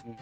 Good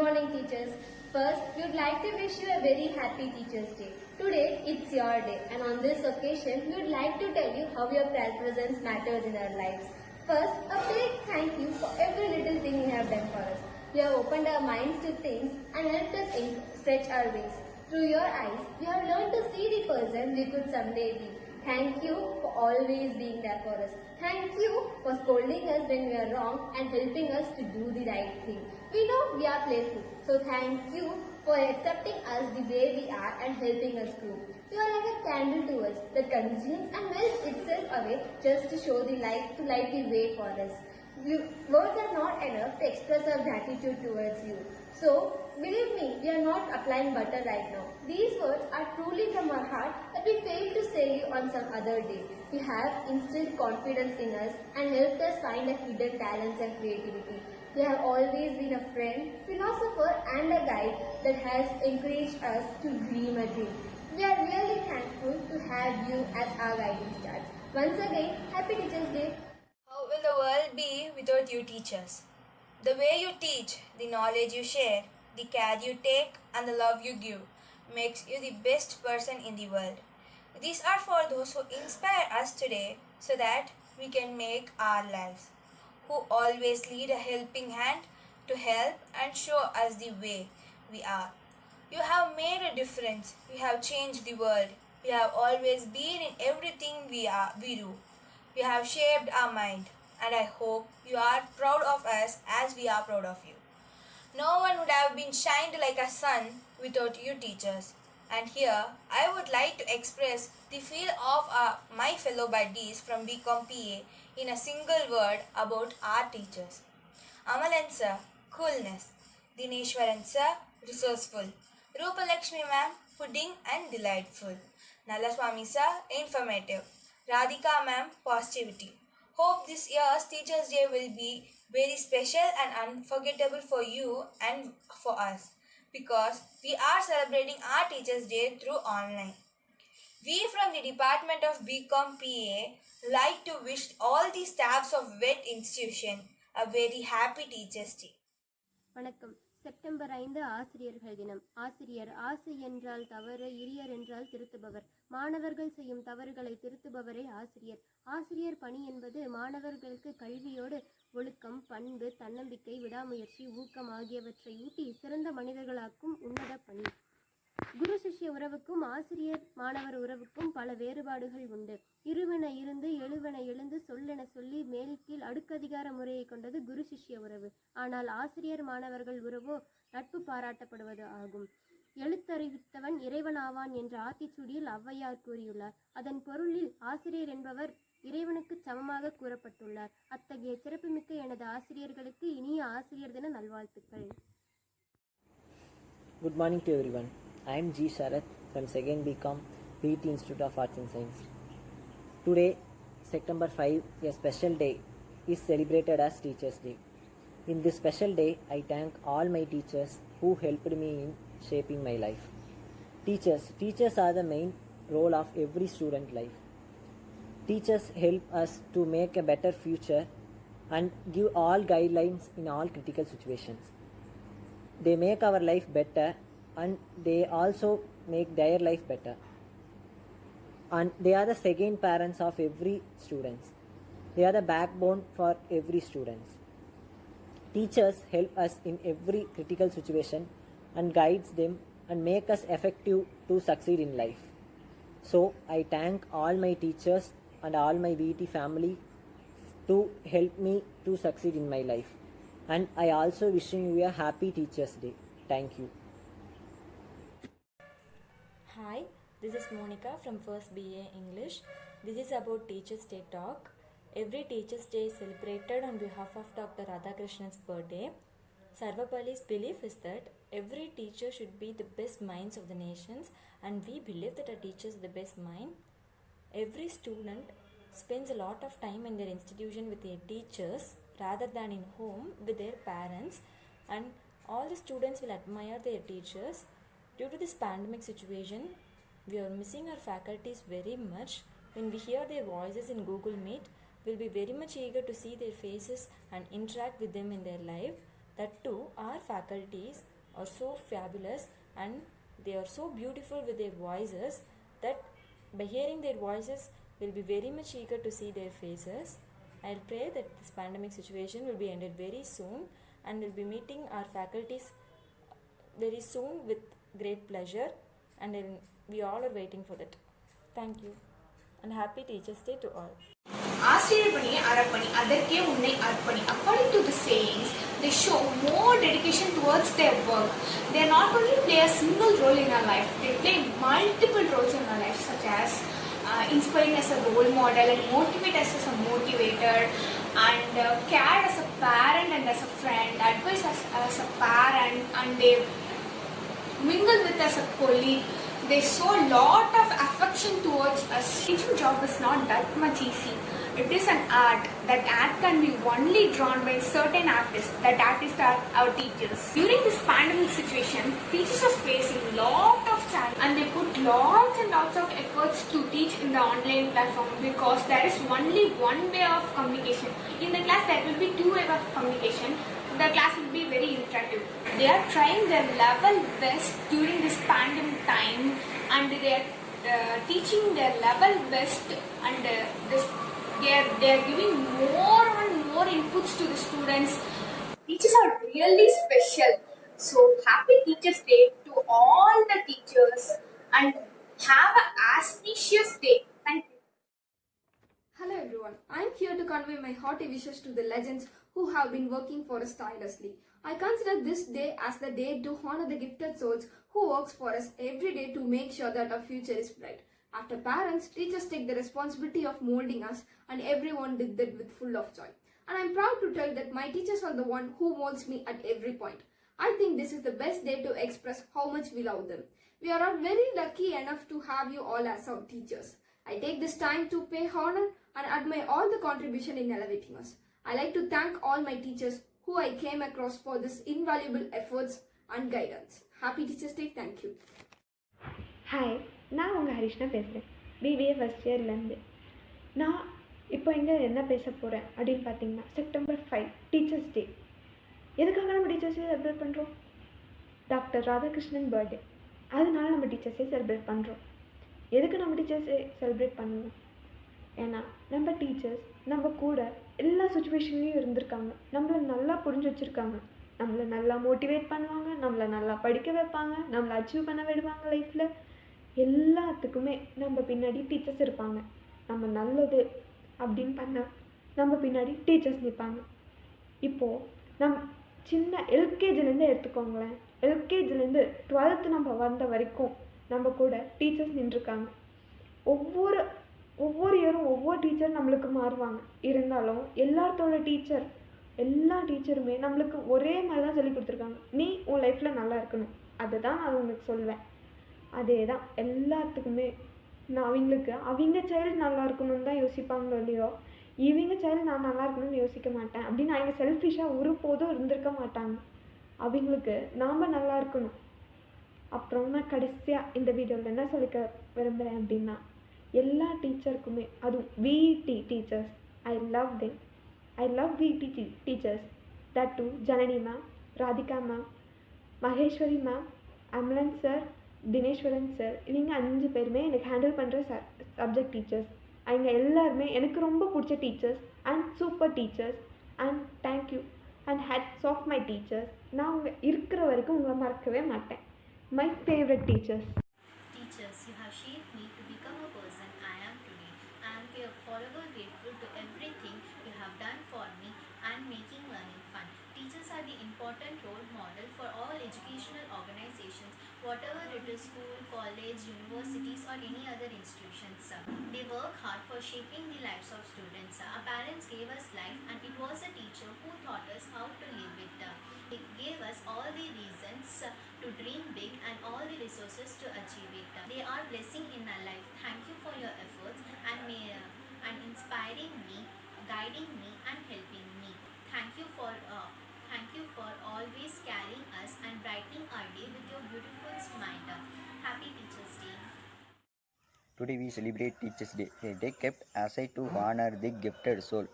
morning, teachers. First, we would like to wish you a very happy Teachers' Day. Today, it's your day, and on this occasion, we would like to tell you how your presence matters in our lives. First, a big thank you for every little thing you have done for us. You have opened our minds to things and helped us stretch our wings. Through your eyes, we have learned to see the person we could someday be. Thank you for always being there for us. Thank you for scolding us when we are wrong and helping us to do the right thing. We know we are playful, so thank you for accepting us the way we are and helping us grow. You are like a candle to us that consumes and melts itself away just to show the light, to light the way for us. Words are not enough to express our gratitude towards you. So, believe me, we are not applying butter right now. These words are truly from our heart that we failed to say you on some other day. You have instilled confidence in us and helped us find our hidden talents and creativity. You have always been a friend, philosopher and a guide that has encouraged us to dream a dream. We are really thankful to have you as our guiding stars. Once again, Happy Teachers' Day. How will the world be without you teachers? The way you teach, the knowledge you share, the care you take and the love you give makes you the best person in the world. These are for those who inspire us today so that we can make our lives, who always lead a helping hand to help and show us the way we are. You have made a difference. You have changed the world. You have always been in everything we do. You have shaped our mind, and I hope you are proud of us as we are proud of you. No one would have been shined like a sun without you teachers. And here, I would like to express the feel of my fellow buddies from BCom PA in a single word about our teachers. Amalan sir, coolness. Dineshwaran sir, resourceful. Rupalakshmi ma'am, pudding and delightful. Nalaswamy sir, informative. Radhika ma'am, positivity. Hope this year's Teachers' Day will be very special and unforgettable for you and for us, because we are celebrating our Teachers' Day through online. We from the Department of BCom PA like to wish all the staffs of VET institution a very happy Teachers' Day. வணக்கம். September 5 ஆசிரியர்கள் தினம். ஆசிரியர் ஆசை என்றால் தவறு, இரியர் என்றால் திருத்துபவர். மாணவர்கள் செய்யும் தவறுகளை திருத்துபவரே ஆசிரியர். ஆசிரியர் பணி என்பது மாணவர்களுக்கு கல்வியோடு ஒழுக்கம், பண்பு, தன்னம்பிக்கை, விடாமுயற்சி, ஊக்கம் ஆகியவற்றை ஊட்டி சிறந்த மனிதர்களாக்கும் உன்னத பணி. குரு சிஷ்ய உறவுக்கும் ஆசிரியர் மாணவர் உறவுக்கும் பல வேறுபாடுகள் உண்டு. இருவென இருந்து எழுவென எழுந்து சொல்லென சொல்லி மேல் கீழ் அடுக்கதிகார முறையை கொண்டது குரு சிஷ்ய உறவு. ஆனால் ஆசிரியர் மாணவர்கள் உறவோ நட்பு பாராட்டப்படுவது ஆகும். எழுத்தறிவித்தவன் இறைவனாவான் என்ற ஆத்திச்சூடியில் ஔவையார் கூறியுள்ளார். அதன் பொருளில் ஆசிரியர் என்பவர் இறைவனுக்கு சமமாக கூறப்பட்டுள்ளார். அத்தகைய சிறப்புமிக்க எனது ஆசிரியர்களுக்கு இனிய ஆசிரியர் தின நல்வாழ்த்துக்கள். Good morning to everyone. I am G. Sharath from 2nd BCom, PET Institute of Arts and Science. Today, September 5, a special day, is celebrated as Teachers' Day. In this special day, I thank all my teachers who helped me in shaping my life. Teachers are the main role of every student life. Teachers help us to make a better future and give all guidelines in all critical situations. They make our life better and they also make their life better. And they are the second parents of every student. They are the backbone for every student. Teachers help us in every critical situation and guides them and make us effective to succeed in life. So I thank all my teachers and all my VT family to help me to succeed in my life. And I also wishing you a happy Teachers' Day. Thank you. Hi, this is Monica from 1st BA English. This is about Teachers' Day talk. Every Teachers' Day is celebrated on behalf of Dr. Radhakrishnan's birthday. Sarvapalli's belief is that every teacher should be the best minds of the nations, and we believe that our teachers are the best mind. Every student spends a lot of time in their institution with their teachers rather than in home with their parents, and all the students will admire their teachers. Due to this pandemic situation, we are missing our faculties very much. When we hear their voices in Google Meet, we'll be very much eager to see their faces and interact with them in their life. That too, our faculties are so fabulous and they are so beautiful with their voices that by hearing their voices, we'll be very much eager to see their faces. I'll pray that this pandemic situation will be ended very soon and we'll be meeting our faculties very soon with great pleasure, and we all are waiting for that. Thank you and happy Teachers' Day to all. ஆசிரியர் பணியை அறப்பணி அதற்கே உன்னை அர்ப்பணி. According to the sayings, they show more dedication towards their work. They not only play a single role in our life, they play multiple roles in our life, such as inspiring as a role model and motivate us as a motivator, and care as a parent and as a friend, advise us as a parent, and they mingle with us as a colleague. They show a lot of affection towards us. Teaching job is not that much easy. It is an art. That art can be only drawn by certain artists. That artists are our teachers. During this pandemic situation, teachers are facing lot of challenges and they put lots and lots of efforts to teach in the online platform, because there is only one way of communication. In the class there will be two ways of communication. The class will be very interactive. They are trying their level best during this pandemic time, and they are teaching their level best, and they are giving more and more inputs to the students. Teachers are really special. So happy Teachers' Day to all the teachers, and have an auspicious day. Thank you. Hello everyone, I am here to convey my hearty wishes to the legends who have been working for us tirelessly. I consider this day as the day to honor the gifted souls who works for us every day to make sure that our future is bright. After parents, teachers take the responsibility of molding us, and everyone did that with full of joy. And I am proud to tell that my teachers are the one who molds me at every point. I think this is the best day to express how much we love them. We are all very lucky enough to have you all as our teachers. I take this time to pay honor and admire all the contribution in elevating us. I like to thank all my teachers who I came across for this invaluable efforts and guidance. Happy Teachers' Day. Thank you. Hi, நான் உங்கள் ஹரிஷ்ணா பேசுகிறேன், BBA first இயர்லேருந்து. நான் இப்போ இங்கே என்ன பேச போகிறேன் அப்படின்னு பார்த்தீங்கன்னா, September 5 டீச்சர்ஸ் டே. எதுக்காக நம்ம டீச்சர்ஸ் டே செலிப்ரேட் பண்ணுறோம்? டாக்டர் ராதாகிருஷ்ணன் பர்த்டே, அதனால நம்ம டீச்சர்ஸ் டே செலிப்ரேட் பண்ணுறோம். எதுக்கு நம்ம டீச்சர்ஸ் டே செலிப்ரேட் பண்ணணும்? ஏன்னா நம்ம டீச்சர்ஸ் நம்ம கூட எல்லா சுச்சுவேஷன்லேயும் இருந்திருக்காங்க, நம்மளை நல்லா புரிஞ்சு வச்சுருக்காங்க. நம்மளை நல்லா மோட்டிவேட் பண்ணுவாங்க, நம்மளை நல்லா படிக்க வைப்பாங்க, நம்மளை அச்சீவ் பண்ண விடுவாங்க லைஃப்பில். எல்லாத்துக்குமே நம்ம பின்னாடி டீச்சர்ஸ் இருப்பாங்க. நம்ம நல்லது அப்படின்னு பண்ணால் நம்ம பின்னாடி டீச்சர்ஸ் நிற்பாங்க. இப்போது நம் சின்ன எல்கேஜிலேருந்து எடுத்துக்கோங்களேன். எல்கேஜிலேருந்து 12th நம்ம வந்த வரைக்கும் நம்ம கூட டீச்சர்ஸ் நின்றுருக்காங்க. ஒவ்வொரு இயரும் ஒவ்வொரு டீச்சர் நம்மளுக்கு மாறுவாங்க. இருந்தாலும் எல்லா டீச்சருமே நம்மளுக்கு ஒரே மாதிரி தான் சொல்லி கொடுத்துருக்காங்க. நீ உன் லைஃப்பில் நல்லா இருக்கணும், அதுதான் நான் உங்களுக்கு சொல்வேன். அதே தான் எல்லாத்துக்குமே. நான் அவங்க சைல்டு நல்லா இருக்கணும்னு தான் யோசிப்பாங்களோ இல்லையோ, இவங்க சைல்டு நான் நல்லா இருக்கணும்னு யோசிக்க மாட்டேன் அப்படின்னு அவங்க செல்ஃபிஷாக ஒருபோதும் இருந்திருக்க மாட்டாங்க. அவங்களுக்கு நாம் நல்லா இருக்கணும். அப்புறம் நான் கடைசியாக இந்த வீடியோவில் என்ன சொல்லிக்க விரும்புகிறேன் அப்படின்னா, எல்லா டீச்சருக்குமே, அதுவும் VED teachers, I love VED teachers. That to Janani ma'am, Radhika ma'am, Maheswari ma'am, Amalan sir, Dineswaran sir, இவங்க 5 பேருமே எனக்கு ஹேண்டில் பண்ணுற சப்ஜெக்ட் டீச்சர்ஸ். அவங்க எல்லாருமே எனக்கு ரொம்ப பிடிச்ச teachers and super teachers. And thank you and hats off my teachers. நான் இருக்கிற வரைக்கும் உங்களை மறக்கவே மாட்டேன். My favourite teachers. Teachers, you have shaped me to become a person I am today. I am forever grateful to everything you have done for me and making learning fun. Teachers are the important role model for all educational organizations, whatever it is school, college, universities or any other institutions. They work hard for shaping the lives of students. Our parents gave us life and it was a teacher who taught us how to live it. It gave us all the reasons to dream big and all the resources to achieve it. They are blessing in our life. Thank you for your efforts and inspiring me, guiding me and helping me. Thank you for always carrying us and brightening our day with your beautiful smile. Happy Teachers Day. Today we celebrate Teachers Day, a day kept aside to honor the gifted soul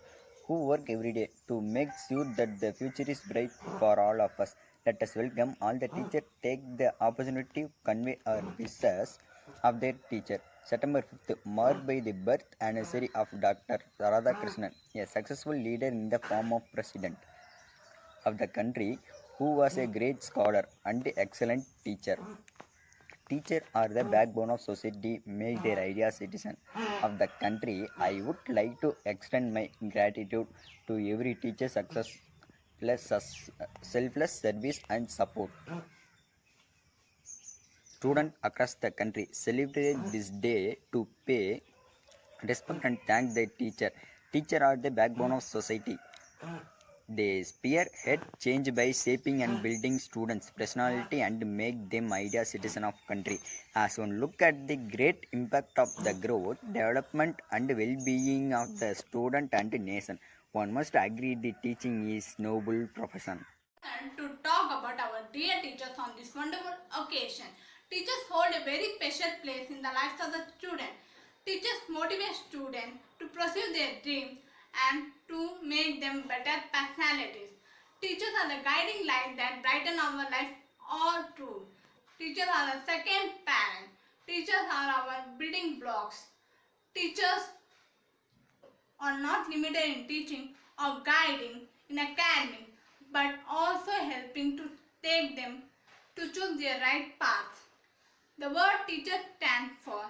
who work every day to make sure that the future is bright for all of us. Let us welcome all the teachers. Take the opportunity to convey our wishes of their teacher. September 5th, marked by the birth anniversary of Dr. Radhakrishnan, a successful leader in the form of President of the country, who was a great scholar and excellent teacher. Teachers are the backbone of society, make their ideas citizen of the country. I would like to extend my gratitude to every teacher success plus selfless service and support. Students across the country celebrate this day to pay respect and thank their teacher. Teachers are the backbone of society. They spearhead change by shaping and building students' personality and make them ideal citizens of country. As one look at the great impact of the growth, development and well-being of the student and nation, one must agree the teaching is noble profession. And to talk about our dear teachers on this wonderful occasion. Teachers hold a very special place in the lives of the student. Teachers motivate students to pursue their dreams and to make them better personalities. Teachers are the guiding light that brighten our life all through. Teachers are the second parent. Teachers are our building blocks. Teachers are not limited in teaching or guiding in academic, but also helping to take them to choose their right path. The word teacher stands for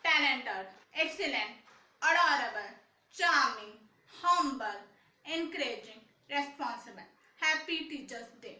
talented, excellent, adorable, charming, humble, encouraging, responsible. Happy Teachers Day.